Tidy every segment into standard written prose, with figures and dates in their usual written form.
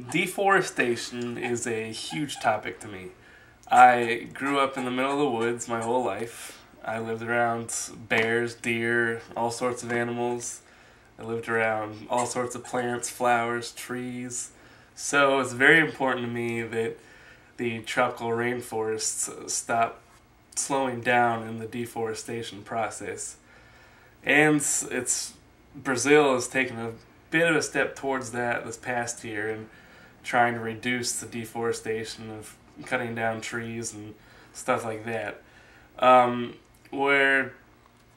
Deforestation is a huge topic to me. I grew up in the middle of the woods my whole life. I lived around bears, deer, all sorts of animals. I lived around all sorts of plants, flowers, trees. So it's very important to me that the tropical rainforests stop slowing down in the deforestation process. And Brazil has taken a bit of a step towards that this past year and trying to reduce the deforestation of cutting down trees and stuff like that. Where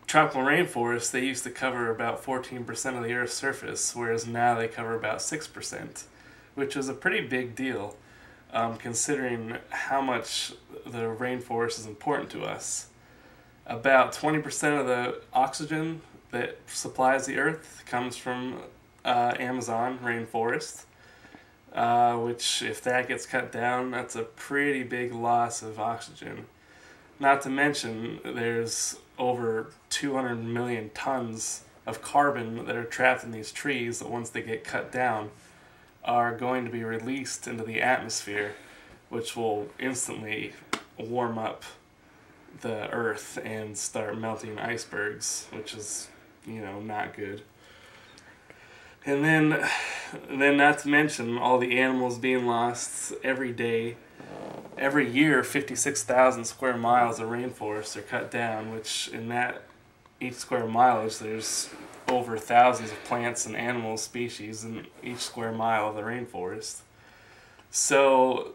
tropical rainforests, they used to cover about 14% of the Earth's surface, whereas now they cover about 6%, which is a pretty big deal, considering how much the rainforest is important to us. About 20% of the oxygen that supplies the Earth comes from Amazon rainforest, which if that gets cut down, that's a pretty big loss of oxygen. Not to mention there's over 200 million tons of carbon that are trapped in these trees that once they get cut down are going to be released into the atmosphere, which will instantly warm up the Earth and start melting icebergs, which is, not good. And then not to mention all the animals being lost every day. Every year, 56,000 square miles of rainforests are cut down, which in that each square mileage, there's over thousands of plants and animal species in each square mile of the rainforest. So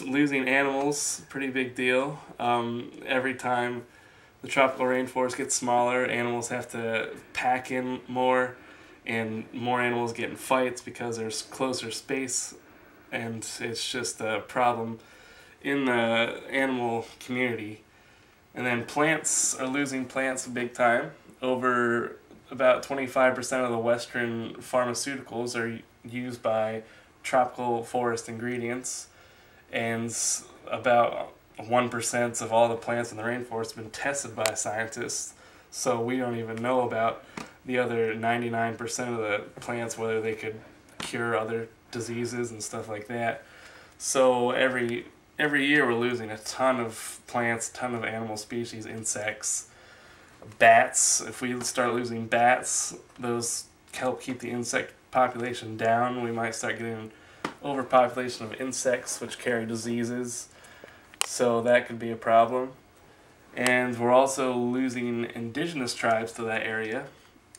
losing animals, pretty big deal. Every time the tropical rainforest gets smaller, animals have to pack in more, and more animals get in fights because there's closer space, and it's just a problem in the animal community. And then plants are losing plants big time. Over about 25% of the Western pharmaceuticals are used by tropical forest ingredients, and about 1% of all the plants in the rainforest have been tested by scientists, so we don't even know about the other 99% of the plants, whether they could cure other diseases and stuff like that. So every year we're losing a ton of plants, a ton of animal species, insects, bats. If we start losing bats, those help keep the insect population down. We might start getting overpopulation of insects which carry diseases, so that could be a problem. And we're also losing indigenous tribes to that area.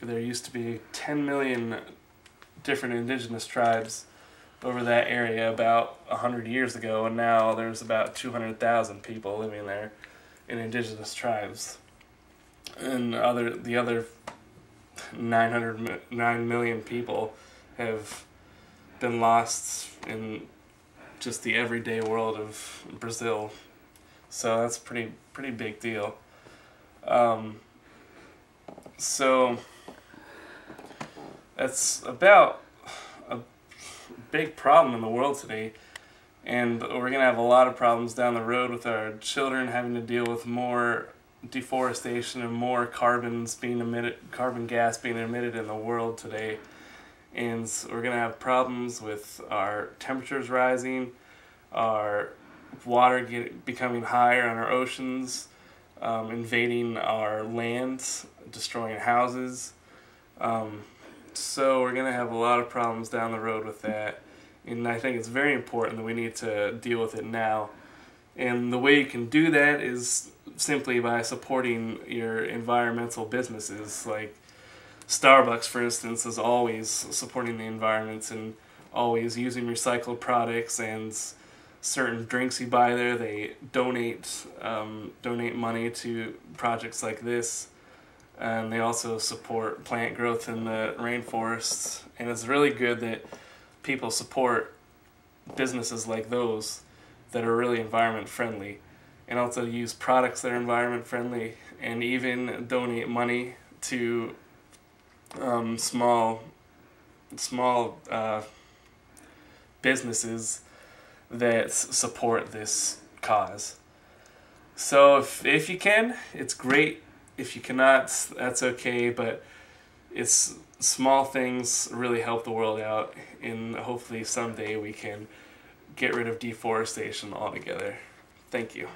There used to be 10 million different indigenous tribes over that area about 100 years ago, and now there's about 200,000 people living there in indigenous tribes. And the other 9 million people have been lost in just the everyday world of Brazil. So that's a pretty big deal. So that's about a big problem in the world today, and we're going to have a lot of problems down the road with our children having to deal with more deforestation and more carbon gas being emitted in the world today. And we're going to have problems with our temperatures rising, our water becoming higher on our oceans, invading our land, destroying houses. So we're going to have a lot of problems down the road with that. And I think it's very important that we need to deal with it now. And the way you can do that is simply by supporting your environmental businesses. Like Starbucks, for instance, is always supporting the environment and always using recycled products, and certain drinks you buy there, they donate money to projects like this. And they also support plant growth in the rainforests. And it's really good that people support businesses like those that are really environment friendly, and also use products that are environment friendly, and even donate money to small businesses that support this cause. So if you can, it's great. If you cannot, that's okay, but it's small things really help the world out, and hopefully someday we can get rid of deforestation altogether. Thank you.